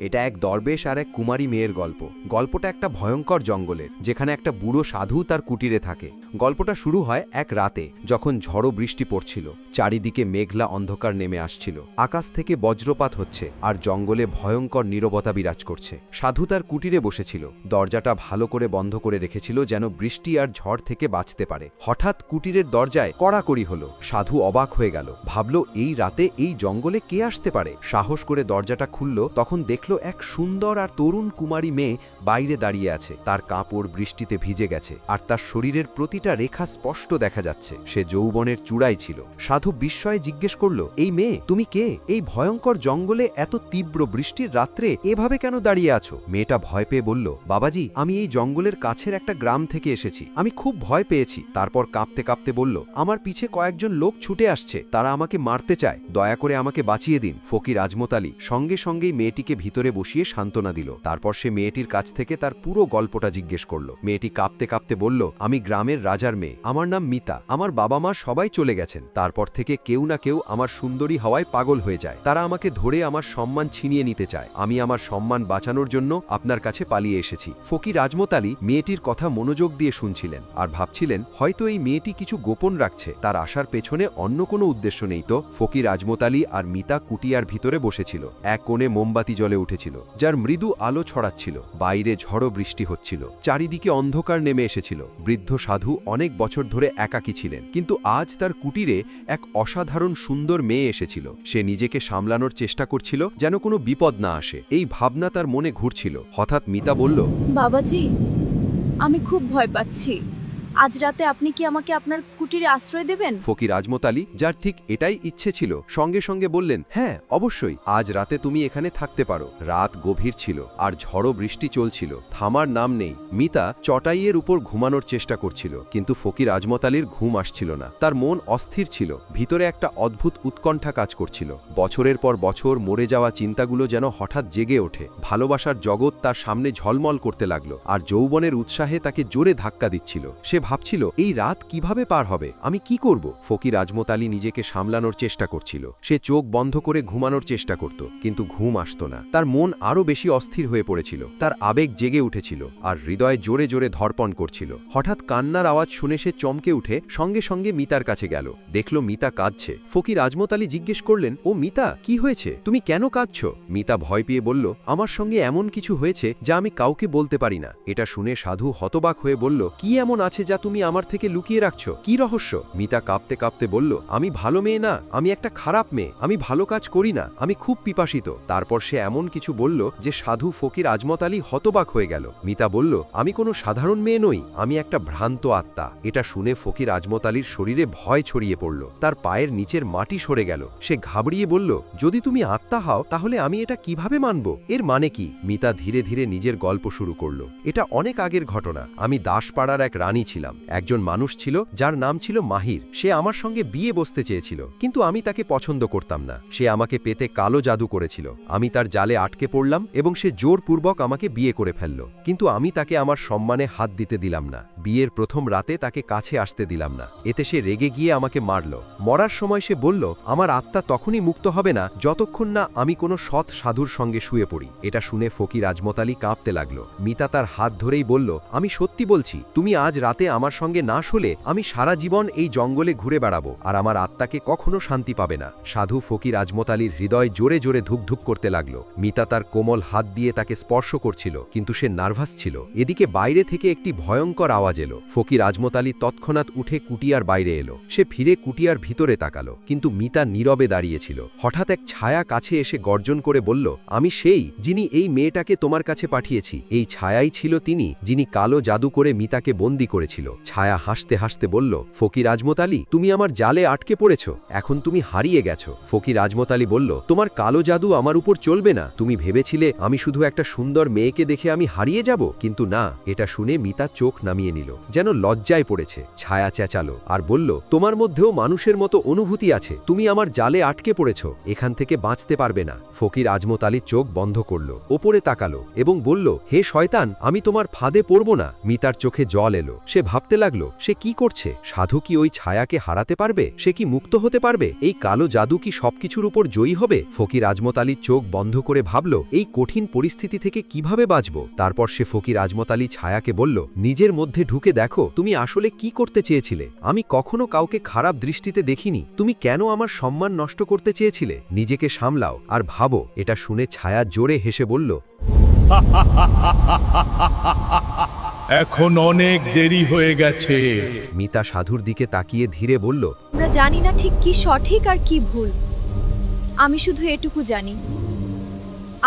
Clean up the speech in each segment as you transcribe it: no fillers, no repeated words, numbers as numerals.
এটা এক দরবেশ আর এক কুমারী মেয়ের গল্প। গল্পটা একটা ভয়ঙ্কর জঙ্গলের, যেখানে একটা বুড়ো সাধু তার কুটিরে থাকে। গল্পটা শুরু হয় এক রাতে, যখন ঝড়ো বৃষ্টি পড়ছিল, চারিদিকে মেঘলা অন্ধকার নেমে আসছিল, আকাশ থেকে বজ্রপাত হচ্ছে আর জঙ্গলে ভয়ঙ্কর নীরবতা বিরাজ করছে। সাধু তার কুটিরে বসেছিল, দরজাটা ভালো করে বন্ধ করে রেখেছিল যেন বৃষ্টি আর ঝড় থেকে বাঁচতে পারে। হঠাৎ কুটিরের দরজায় কড়াকড়ি হলো। সাধু অবাক হয়ে গেল, ভাবল এই রাতে এই জঙ্গলে কে আসতে পারে। সাহস করে দরজাটা খুলল, তখন দেখল এক সুন্দর আর তরুণ কুমারী মেয়ে বাইরে দাঁড়িয়ে আছে। তার কাপড় বৃষ্টিতে ভিজে গেছে আর তার শরীরের প্রতিটা রেখা স্পষ্ট দেখা যাচ্ছে। সে যৌবনের চূড়ায় ছিল। সাধু বিস্ময়ে জিজ্ঞেস করল, এই মেয়ে, তুমি কে? এই ভয়ঙ্কর জঙ্গলে এত তীব্র বৃষ্টির রাত্রে এভাবে কেন দাঁড়িয়ে আছো? মেয়েটা ভয় পেয়ে বলল, বাবাজি, আমি এই জঙ্গলের কাছের একটা গ্রাম থেকে এসেছি। আমি খুব ভয় পেয়েছি। তারপর কাঁপতে কাঁপতে বলল, আমার পিছে কয়েকজন লোক ছুটে আসছে, তারা আমাকে মারতে চায়, দয়া করে আমাকে বাঁচিয়ে দিন। ফকির আজমত আলী সঙ্গে সঙ্গেই মেয়েটিকে ভিতরে বসিয়ে সান্ত্বনা দিল। তারপর সে মেয়েটির কাছ থেকে তার পুরো গল্পটা জিজ্ঞেস করল। মেয়েটি কাঁপতে কাঁপতে বলল, আমি গ্রামের রাজার মেয়ে, আমার নাম মিতা, আমার বাবা মা সবাই চলে গেছেন। তারপর থেকে কেউ না কেউ আমার সুন্দরী হওয়ায় পাগল হয়ে যায়। তারা আমাকে ধরে আমার সম্মান ছিনিয়ে নিতে চায়। আমি আমার সম্মান বাঁচানোর জন্য আপনার কাছে পালিয়ে এসেছি। ফকির আজমত আলী মেয়েটির কথা মনোযোগ দিয়ে শুনছিলেন আর ভাবছিলেন, হয়তো এই মেয়েটি কিছু গোপন রাখছে, তার আসার পেছনে অন্য কোনো উদ্দেশ্য নেই তো। ফকির আজমত আলী আর মিতা কুটিয়ার ভিতরে বসেছিল। এক কোণে মোমবাতি জ্বলে উঠেছিল, যার মৃদু আলো ছড়াচ্ছিল। বাইরে ঝড়ো বৃষ্টি হচ্ছিল, চারিদিকে অন্ধকার নেমে এসেছিল। বৃদ্ধ সাধু অনেক বছর ধরে একাকী ছিলেন, কিন্তু আজ তার কুটিরে এক অসাধারণ সুন্দর মেয়ে এসেছিল। সে নিজেকে সামলানোর চেষ্টা করছিল যেন কোনো বিপদ না আসে। এই ভাবনা তার মনে ঘুরছিল। হঠাৎ মিতা বলল, বাবাজি, আমি খুব ভয় পাচ্ছি। আজ রাতে আপনি কি আমাকে আপনার কুটিরে আশ্রয় দেবেন? ফকির আজমত আলী, যার ঠিক এটাই ইচ্ছে ছিল, সঙ্গে সঙ্গে বললেন, হ্যাঁ অবশ্যই, আজ রাতে তুমি এখানে থাকতে পারো। রাত গভীর ছিল আর ঝড়ো বৃষ্টি চলছিল, থামার নাম নেই। মিতা চটাইয়ের উপর ঘুমানোর চেষ্টা করছিল, কিন্তু ফকির আজমত আলীর ঘুম আসছিল না। তার মন অস্থির ছিল, ভিতরে একটা অদ্ভুত উৎকণ্ঠা কাজ করছিল। বছরের পর বছর মরে যাওয়া চিন্তাগুলো যেন হঠাৎ জেগে ওঠে। ভালোবাসার জগৎ তার সামনে ঝলমল করতে লাগলো আর যৌবনের উৎসাহে তাকে জোরে ধাক্কা দিচ্ছিল। সে ভাবছিল, এই রাত কিভাবে পার হবে, আমি কি করব? ফকির আজমত আলী নিজেকে সামলানোর চেষ্টা করছিল। সে চোখ বন্ধ করে ঘুমানোর চেষ্টা করত, কিন্তু ঘুম আসত না। তার মন আরো বেশি অস্থির হয়ে পড়েছিল। তার আবেগ জেগে উঠেছিল আর হৃদয় জোরে জোরে ধড়পণ করছিল। হঠাৎ কান্নার আওয়াজ শুনে সে চমকে উঠে সঙ্গে সঙ্গে মিতার কাছে গেল। দেখল মিতা কাঁদছে। ফকির আজমত আলী জিজ্ঞেস করলেন, ও মিতা, কি হয়েছে? তুমি কেন কাঁদছ? মিতা ভয় পেয়ে বলল, আমার সঙ্গে এমন কিছু হয়েছে যা আমি কাউকে বলতে পারি না। এটা শুনে সাধু হতবাক হয়ে বলল, কি এমন আছে যা তুমি আমার থেকে লুকিয়ে রাখছো? কি রহস্য? মিতা কাঁপতে কাঁপতে বলল, আমি ভালো মেয়ে না, আমি একটা খারাপ মেয়ে, আমি ভালো কাজ করি না, আমি খুব পিপাসিত। তারপর সে এমন কিছু বলল যে সাধু ফকির আজমত আলী হতবাক হয়ে গেল। মিতা বলল, আমি কোনো সাধারণ মেয়ে নই, আমি একটা ভ্রান্ত আত্মা। এটা শুনে ফকির আজমত আলীর শরীরে ভয় ছড়িয়ে পড়ল। তার পায়ের নিচের মাটি সরে গেল। সে ঘাবড়িয়ে বলল, যদি তুমি আত্মা হও তাহলে আমি এটা কিভাবে মানব? এর মানে কি? মিতা ধীরে ধীরে নিজের গল্প শুরু করল। এটা অনেক আগের ঘটনা। আমি দাসপাড়ার এক রানী ছিলাম। একজন মানুষ ছিল যার নাম ছিল মাহির। সে আমার সঙ্গে বিয়ে বসতে চেয়েছিল, কিন্তু আমি তাকে পছন্দ করতাম না। সে আমাকে পেতে কালো জাদু করেছিল। আমি তার জালে আটকে পড়লাম এবং সে জোরপূর্বক আমাকে বিয়ে করে ফেলল। কিন্তু আমি তাকে আমার সম্মানে হাত দিতে দিলাম না। বিয়ের প্রথম রাতে তাকে কাছে আসতে দিলাম না। এতে সে রেগে গিয়ে আমাকে মারল। মরার সময় সে বলল, আমার আত্মা তখনই মুক্ত হবে না যতক্ষণ না আমি কোনো সৎ সাধুর সঙ্গে শুয়ে পড়ি। এটা শুনে ফকির আজমত আলী কাঁপতে লাগল। মিতা তার হাত ধরেই বলল, আমি সত্যি বলছি, তুমি আজ রাতে আমার সঙ্গে না শুলে আমি সারা জীবন এই জঙ্গলে ঘুরে বেড়াবো আর আমার আত্মাকে কখনো শান্তি পাবে না। সাধু ফকির আজমত আলীর হৃদয় জোরে জোরে ধুকধুক করতে লাগলো। মিতা তার কোমল হাত দিয়ে তাকে স্পর্শ করছিল, কিন্তু সে নার্ভাস ছিল। এদিকে বাইরে থেকে একটি ভয়ঙ্কর আওয়াজ এলো। ফকির আজমত আলী তৎক্ষণাৎ উঠে কুটিয়ার বাইরে এলো। সে ফিরে কুটিয়ার ভিতরে তাকালো, কিন্তু মিতা নীরবে দাঁড়িয়েছিল। হঠাৎ এক ছায়া কাছে এসে গর্জন করে বলল, আমি সেই যিনি এই মেয়েটাকে তোমার কাছে পাঠিয়েছি। এই ছায়াই ছিল তিনি যিনি কালো জাদু করে মিতাকে বন্দী করেছিল। ছায়া হাসতে হাসতে বলল, ফকির আজমত আলী, তুমি আমার জালে আটকে পড়েছ, এখন তুমি হারিয়ে গেছো। ফকির আজমত আলী বলল, তোমার কালো জাদু আমার উপর চলবে না। তুমি ভেবেছিলে আমি শুধু একটা সুন্দর মেয়েকে দেখে আমি হারিয়ে যাব, কিন্তু না। এটা শুনে মিতা চোখ নামিয়ে নিল, যেন লজ্জায় পড়েছে। ছায়া চেঁচালো আর বলল, তোমার মধ্যেও মানুষের মতো অনুভূতি আছে। তুমি আমার জালে আটকে পড়েছ, এখান থেকে বাঁচতে পারবে না। ফকির আজমত আলী চোখ বন্ধ করল, ওপরে তাকালো এবং বলল, হে শয়তান, আমি তোমার ফাঁদে পড়ব না। মিতার চোখে জল এলো। সে ভাবতে লাগলো, সে কি করছে? সাধু কি ওই ছায়াকে হারাতে পারবে? সে কি মুক্ত হতে পারবে? এই কালো জাদু কি সবকিছুর উপর জয়ী হবে? ফকির আজমত আলী চোখ বন্ধ করে ভাবল, এই কঠিন পরিস্থিতি থেকে কিভাবে বাঁচব। তারপর সে ফকির আজমত আলী ছায়াকে বলল, নিজের মধ্যে ঢুকে দেখো তুমি আসলে কি করতে চেয়েছিলে। আমি কখনো কাউকে খারাপ দৃষ্টিতে দেখিনি। তুমি কেন আমার সম্মান নষ্ট করতে চেয়েছিলে? নিজেকে সামলাও আর ভাবো। এটা শুনে ছায়া জোরে হেসে বলল, এখন অনেক দেরি হয়ে গেছে। মিতা সাধুর দিকে তাকিয়ে ধীরে বলল, আমরা জানি না ঠিক কি সঠিক আর কি ভুল। আমি শুধু এটুকু জানি,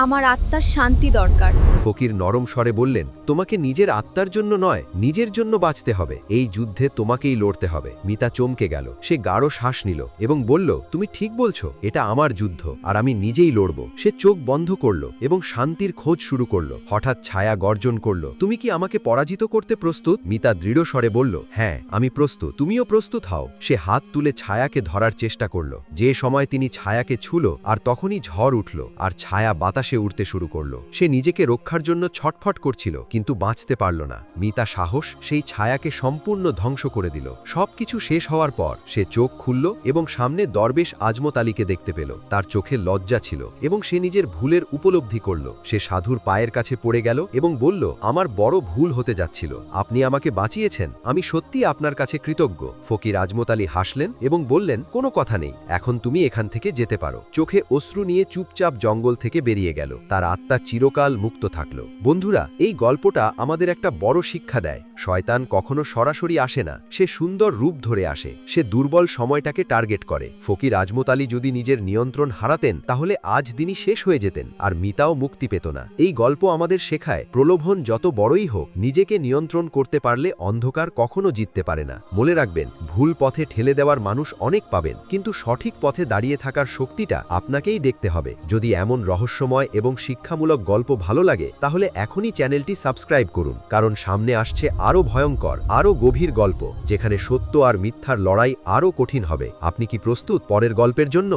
আমার আত্মার শান্তি দরকার। ফকির নরম স্বরে বললেন, তোমাকে নিজের আত্মার জন্য নয়, নিজের জন্য বাঁচতে হবে। এই যুদ্ধে তোমাকেই লড়তে হবে। মিতা চমকে গেল। সে গাঢ় শ্বাস নিল এবং বলল, তুমি ঠিক বলছো, এটা আমার যুদ্ধ আর আমি নিজেই লড়ব। সে চোখ বন্ধ করল এবং শান্তির খোঁজ শুরু করল। হঠাৎ ছায়া গর্জন করল, তুমি কি আমাকে পরাজিত করতে প্রস্তুত? মিতা দৃঢ় স্বরে বলল, হ্যাঁ আমি প্রস্তুত। তুমিও প্রস্তুত হও। সে হাত তুলে ছায়াকে ধরার চেষ্টা করল। যে সময় তিনি ছায়াকে ছুঁল আর তখনই ঝড় উঠল আর ছায়া বাতাসে উড়তে শুরু করল। সে নিজেকে রক্ষার জন্য ছটফট করছিল কিন্তু বাঁচতে পারল না। মিতা সাহস সেই ছায়াকে সম্পূর্ণ ধ্বংস করে দিল। সবকিছু শেষ হওয়ার পর সে চোখ খুলল এবং সামনে দরবেশ আজমত আলীকে দেখতে পেল। তার চোখে লজ্জা ছিল এবং সে নিজের ভুলের উপলব্ধি করল। সে সাধুর পায়ের কাছে পড়ে গেল এবং বলল, আমার বড় ভুল হতে যাচ্ছিল। আপনি আমাকে বাঁচিয়েছেন। আমি সত্যি আপনার কাছে কৃতজ্ঞ। ফকির আজমত আলী হাসলেন এবং বললেন, কোনো কথা নেই, এখন তুমি এখান থেকে যেতে পারো। চোখে অশ্রু নিয়ে চুপচাপ জঙ্গল থেকে বেরিয়ে গেল। তার আত্মা চিরকাল মুক্ত থাকল। বন্ধুরা, এই গল্পটা আমাদের একটা বড় শিক্ষা দেয়। শয়তান কখনো সরাসরি আসে না, সে সুন্দর রূপ ধরে আসে। সে দুর্বল সময়টাকে টার্গেট করে। ফকির আজমত আলী যদি নিজের নিয়ন্ত্রণ হারাতেন তাহলে আজ দিনই শেষ হয়ে যেতেন আর মিতাও মুক্তি পেত না। এই গল্প আমাদের শেখায়, প্রলোভন যত বড়ই হোক, নিজেকে নিয়ন্ত্রণ করতে পারলে অন্ধকার কখনো জিততে পারে না। মনে রাখবেন, ভুল পথে ঠেলে দেওয়ার মানুষ অনেক পাবেন, কিন্তু সঠিক পথে দাঁড়িয়ে থাকার শক্তিটা আপনাকেই দেখতে হবে। যদি এমন রহস্যময় এবং শিক্ষামূলক গল্প ভালো লাগে তাহলে এখনই চ্যানেলটি সাবস্ক্রাইব করুন, কারণ সামনে আসছে আরও ভয়ঙ্কর, আরও গভীর গল্প, যেখানে সত্য আর মিথ্যার লড়াই আরও কঠিন হবে। আপনি কি প্রস্তুত পরের গল্পের জন্য?